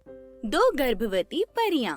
दो गर्भवती परियां।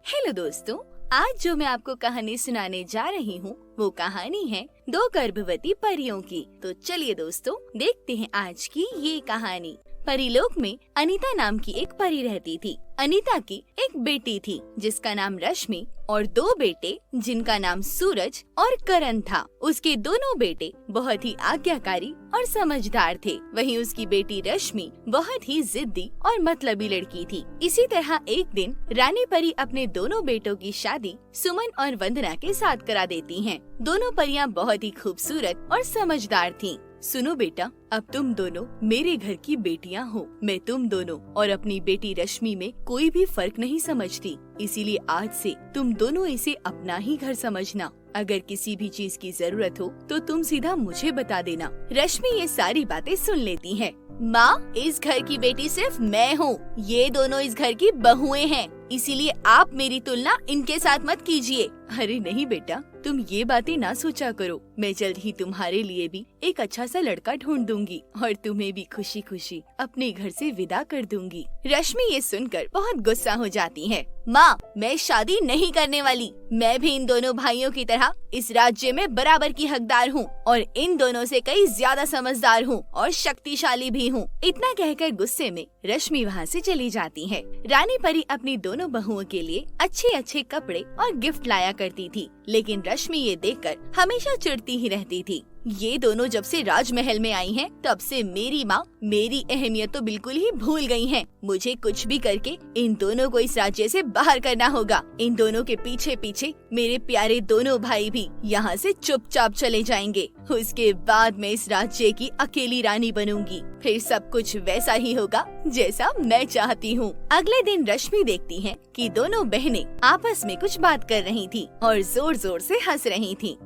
हेलो दोस्तों, आज जो मैं आपको कहानी सुनाने जा रही हूँ वो कहानी है दो गर्भवती परियों की। तो चलिए दोस्तों, देखते हैं आज की ये कहानी। परीलोक में अनीता नाम की एक परी रहती थी। अनीता की एक बेटी थी जिसका नाम रश्मि और दो बेटे जिनका नाम सूरज और करण था। उसके दोनों बेटे बहुत ही आज्ञाकारी और समझदार थे। वहीं उसकी बेटी रश्मि बहुत ही जिद्दी और मतलबी लड़की थी। इसी तरह एक दिन रानी परी अपने दोनों बेटों की शादी सुमन और वंदना के साथ करा देती हैं। दोनों परियां बहुत ही खूबसूरत और समझदार थीं। सुनो बेटा, अब तुम दोनों मेरे घर की बेटियां हो। मैं तुम दोनों और अपनी बेटी रश्मि में कोई भी फर्क नहीं समझती, इसीलिए आज से तुम दोनों इसे अपना ही घर समझना। अगर किसी भी चीज की जरूरत हो तो तुम सीधा मुझे बता देना। रश्मि ये सारी बातें सुन लेती है। माँ, इस घर की बेटी सिर्फ मैं हूँ, ये दोनों इस घर की बहुएं हैं, इसीलिए आप मेरी तुलना इनके साथ मत कीजिए। अरे नहीं बेटा, तुम ये बातें ना सोचा करो। मैं जल्द ही तुम्हारे लिए भी एक अच्छा सा लड़का ढूंढ दूंगी और तुम्हें भी खुशी खुशी अपने घर से विदा कर दूंगी। रश्मि ये सुनकर बहुत गुस्सा हो जाती है। माँ, मैं शादी नहीं करने वाली। मैं भी इन दोनों भाइयों की तरह इस राज्य में बराबर की हकदार हूँ और इन दोनों से कई ज्यादा समझदार हूँ और शक्तिशाली भी हूँ। इतना कहकर गुस्से में रश्मि वहाँ से चली जाती है। रानी परी अपनी दोनों बहुओं के लिए अच्छे अच्छे कपड़े और गिफ्ट लाया करती थी, लेकिन रश्मि ये देखकर हमेशा चिढ़ती ही रहती थी। ये दोनों जब से राजमहल में आई हैं, तब से मेरी माँ मेरी अहमियत तो बिल्कुल ही भूल गई हैं। मुझे कुछ भी करके इन दोनों को इस राज्य से बाहर करना होगा। इन दोनों के पीछे पीछे मेरे प्यारे दोनों भाई भी यहाँ से चुपचाप चले जाएंगे। उसके बाद मैं इस राज्य की अकेली रानी बनूंगी। फिर सब कुछ वैसा ही होगा जैसा मैं चाहती हूँ। अगले दिन रश्मि देखती है कि दोनों बहनें आपस में कुछ बात कर रही थी और जोर जोर से हंस रही थी।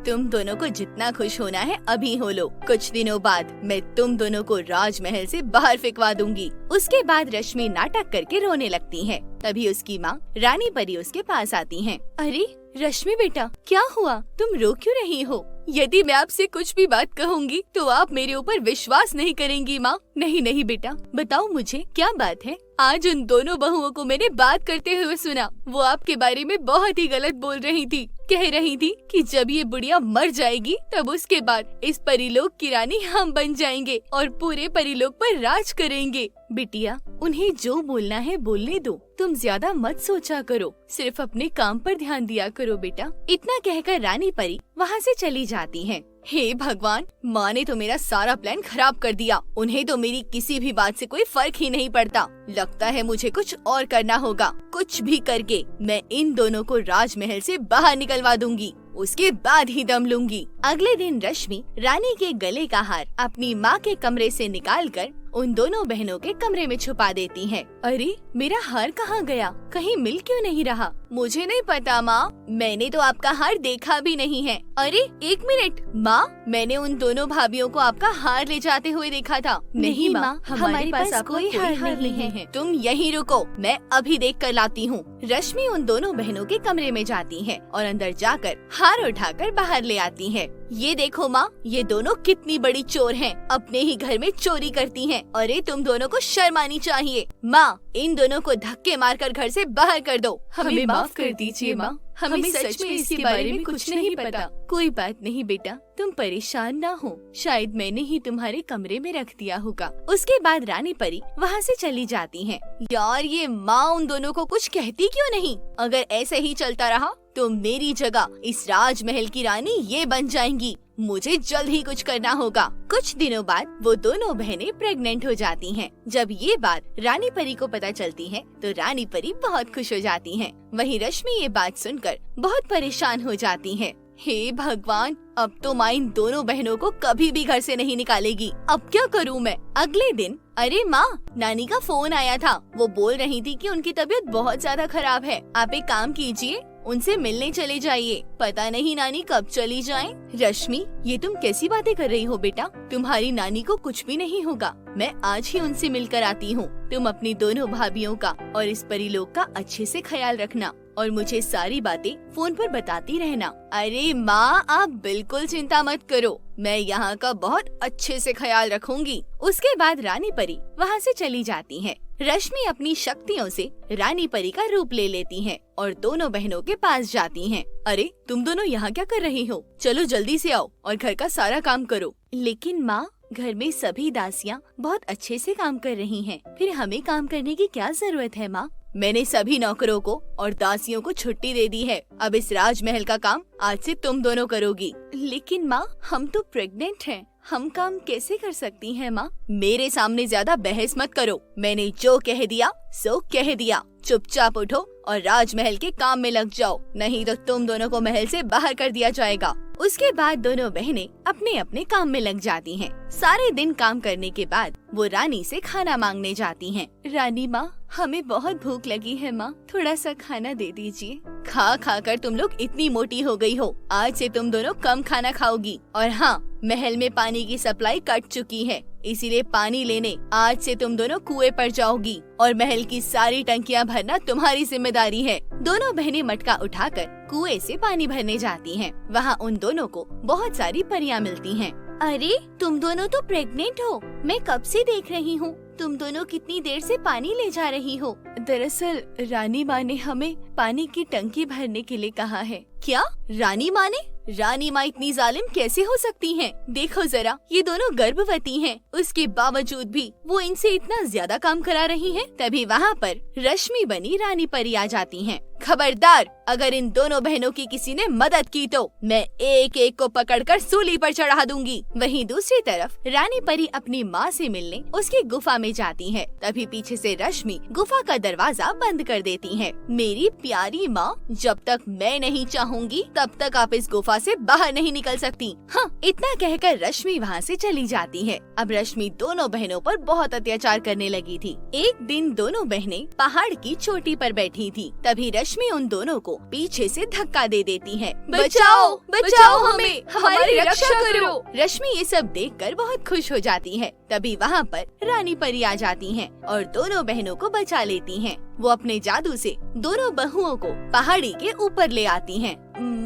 तुम दोनों को जितना खुश होना है अभी हो लो। कुछ दिनों बाद मैं तुम दोनों को राजमहल से बाहर फेंकवा दूंगी। उसके बाद रश्मि नाटक करके रोने लगती है। तभी उसकी माँ रानी परी उसके पास आती है। अरे रश्मि बेटा, क्या हुआ? तुम रो क्यों रही हो? यदि मैं आपसे कुछ भी बात कहूँगी तो आप मेरे ऊपर विश्वास नहीं करेंगी माँ। नहीं नहीं बेटा, बताओ मुझे क्या बात है। आज उन दोनों बहुओं को मैंने बात करते हुए सुना। वो आपके बारे में बहुत ही गलत बोल रही थी। कह रही थी कि जब ये बुढ़िया मर जाएगी तब उसके बाद इस परीलोक की रानी हम बन जाएंगे और पूरे परीलोक पर राज करेंगे। बिटिया, उन्हें जो बोलना है बोलने दो। तुम ज्यादा मत सोचा करो, सिर्फ अपने काम पर ध्यान दिया करो बेटा। इतना कहकर रानी परी वहाँ से चली जाती है। हे भगवान, माँ ने तो मेरा सारा प्लान खराब कर दिया। उन्हें तो मेरी किसी भी बात से कोई फर्क ही नहीं पड़ता। लगता है मुझे कुछ और करना होगा। कुछ भी करके मैं इन दोनों को राजमहल से बाहर निकलवा दूंगी, उसके बाद ही दम लूंगी। अगले दिन रश्मि रानी के गले का हार अपनी माँ के कमरे से निकालकर उन दोनों बहनों के कमरे में छुपा देती है। अरे मेरा हार कहाँ गया? कहीं मिल क्यों नहीं रहा? मुझे नहीं पता माँ, मैंने तो आपका हार देखा भी नहीं है। अरे एक मिनट माँ, मैंने उन दोनों भाभियों को आपका हार ले जाते हुए देखा था। नहीं माँ, हमारे पास कोई हार नहीं है। तुम यहीं रुको, मैं अभी देख कर लाती हूँ। रश्मि उन दोनों बहनों के कमरे में जाती है और अंदर जाकर हार उठाकर बाहर ले आती है। ये देखो माँ, ये दोनों कितनी बड़ी चोर हैं, अपने ही घर में चोरी करती हैं। अरे तुम दोनों को शर्म आनी चाहिए। माँ, इन दोनों को धक्के मारकर घर से बाहर कर दो। हमें माफ कर दीजिए माँ, हमें सच में इसके बारे में कुछ नहीं पता। कोई बात नहीं बेटा, तुम परेशान ना हो, शायद मैंने ही तुम्हारे कमरे में रख दिया होगा। उसके बाद रानी परी वहाँ से चली जाती है। यार, ये माँ उन दोनों को कुछ कहती क्यों नहीं? अगर ऐसे ही चलता रहा तो मेरी जगह इस राजमहल की रानी ये बन जाएंगी। मुझे जल्द ही कुछ करना होगा। कुछ दिनों बाद वो दोनों बहनें प्रेग्नेंट हो जाती हैं। जब ये बात रानी परी को पता चलती है तो रानी परी बहुत खुश हो जाती हैं। वहीं रश्मि ये बात सुनकर बहुत परेशान हो जाती है। हे भगवान, अब तो माँ इन दोनों बहनों को कभी भी घर से नहीं निकालेगी। अब क्या करूँ मैं? अगले दिन, अरे माँ, नानी का फोन आया था। वो बोल रही थी कि उनकी तबीयत बहुत ज्यादा खराब है। आप एक काम कीजिए, उनसे मिलने चले जाइए। पता नहीं नानी कब चली जाएं। रश्मि, ये तुम कैसी बातें कर रही हो बेटा? तुम्हारी नानी को कुछ भी नहीं होगा। मैं आज ही उनसे मिलकर आती हूँ। तुम अपनी दोनों भाभियों का और इस परीलोक का अच्छे से ख्याल रखना और मुझे सारी बातें फोन पर बताती रहना। अरे माँ, आप बिल्कुल चिंता मत करो, मैं यहाँ का बहुत अच्छे से ख्याल रखूंगी। उसके बाद रानी परी वहाँ से चली जाती है। रश्मि अपनी शक्तियों से रानी परी का रूप ले लेती है और दोनों बहनों के पास जाती हैं। अरे तुम दोनों यहाँ क्या कर रही हो? चलो जल्दी से आओ और घर का सारा काम करो। लेकिन माँ, घर में सभी दासियाँ बहुत अच्छे से काम कर रही हैं, फिर हमें काम करने की क्या जरूरत है माँ? मैंने सभी नौकरों को और दासियों को छुट्टी दे दी है। अब इस राजमहल का काम आज से तुम दोनों करोगी। लेकिन माँ, हम तो प्रेग्नेंट हैं, हम काम कैसे कर सकती हैं माँ? मेरे सामने ज्यादा बहस मत करो। मैंने जो कह दिया सो कह दिया। चुपचाप उठो और राजमहल के काम में लग जाओ, नहीं तो तुम दोनों को महल से बाहर कर दिया जाएगा। उसके बाद दोनों बहनें अपने अपने काम में लग जाती हैं। सारे दिन काम करने के बाद वो रानी से खाना मांगने जाती हैं। रानी माँ, हमें बहुत भूख लगी है माँ, थोड़ा सा खाना दे दीजिए। खा खा कर तुम लोग इतनी मोटी हो गई हो, आज से तुम दोनों कम खाना खाओगी। और हाँ, महल में पानी की सप्लाई कट चुकी है, इसीलिए पानी लेने आज से तुम दोनों कुएं पर जाओगी और महल की सारी टंकियां भरना तुम्हारी जिम्मेदारी है। दोनों बहनें मटका उठाकर कुएं से पानी भरने जाती हैं। वहाँ उन दोनों को बहुत सारी परियां मिलती हैं। अरे तुम दोनों तो प्रेग्नेंट हो, मैं कब से देख रही हूँ। तुम दोनों कितनी देर से पानी ले जा रही हो? दरअसल रानी माँ ने हमें पानी की टंकी भरने के लिए कहा है। क्या? रानी माँ ने? रानी माँ इतनी जालिम कैसे हो सकती हैं? देखो जरा, ये दोनों गर्भवती हैं, उसके बावजूद भी वो इनसे इतना ज्यादा काम करा रही हैं। तभी वहाँ पर रश्मि बनी रानी परी आ जाती हैं। खबरदार, अगर इन दोनों बहनों की किसी ने मदद की तो मैं एक एक को पकड़कर सूली पर चढ़ा दूंगी। वहीं दूसरी तरफ रानी परी अपनी माँ से मिलने उसकी गुफा में जाती है। तभी पीछे से रश्मि गुफा का दरवाजा बंद कर देती है। मेरी प्यारी माँ, जब तक मैं नहीं चाहूंगी तब तक आप इस गुफा से बाहर नहीं निकल सकती। हाँ, इतना कहकर रश्मि वहाँ से चली जाती है। अब रश्मि दोनों बहनों पर बहुत अत्याचार करने लगी थी। एक दिन दोनों बहनें पहाड़ की चोटी पर बैठी थी। तभी रश्मि उन दोनों को पीछे से धक्का दे देती है। बचाओ, बचाओ हमें, हमारी रक्षा करो। रश्मि ये सब देखकर बहुत खुश हो जाती है। तभी वहाँ पर रानी परी आ जाती हैं और दोनों बहनों को बचा लेती हैं। वो अपने जादू से दोनों बहुओं को पहाड़ी के ऊपर ले आती हैं।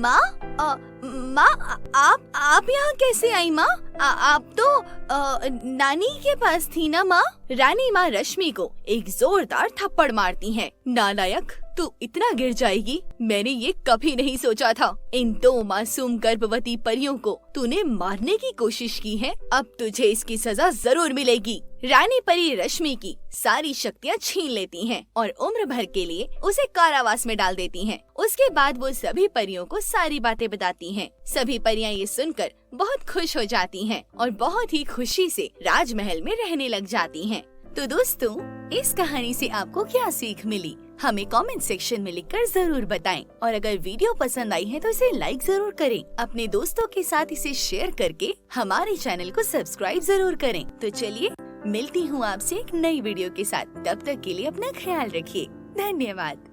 माँ, आप यहाँ कैसे आई माँ? आप तो नानी के पास थी ना माँ? रानी माँ रश्मि को एक जोरदार थप्पड़ मारती हैं। नालायक, तू इतना गिर जाएगी, मैंने ये कभी नहीं सोचा था। इन दो मासूम गर्भवती परियों को तूने मारने की कोशिश की है, अब तुझे इसकी सजा जरूर मिलेगी। रानी परी रश्मि की सारी शक्तियाँ छीन लेती हैं और उम्र भर के लिए उसे कारावास में डाल देती हैं। उसके बाद वो सभी परियों को सारी बातें बताती हैं। सभी परियां ये सुनकर बहुत खुश हो जाती हैं और बहुत ही खुशी से राजमहल में रहने लग जाती हैं। तो दोस्तों, इस कहानी से आपको क्या सीख मिली, हमें कमेंट सेक्शन में लिखकर जरूर बताएं। और अगर वीडियो पसंद आई है तो इसे लाइक जरूर करें। अपने दोस्तों के साथ इसे शेयर करके हमारे चैनल को सब्सक्राइब जरूर करें। तो चलिए, मिलती हूँ आपसे एक नई वीडियो के साथ। तब तक के लिए अपना ख्याल रखिए। धन्यवाद।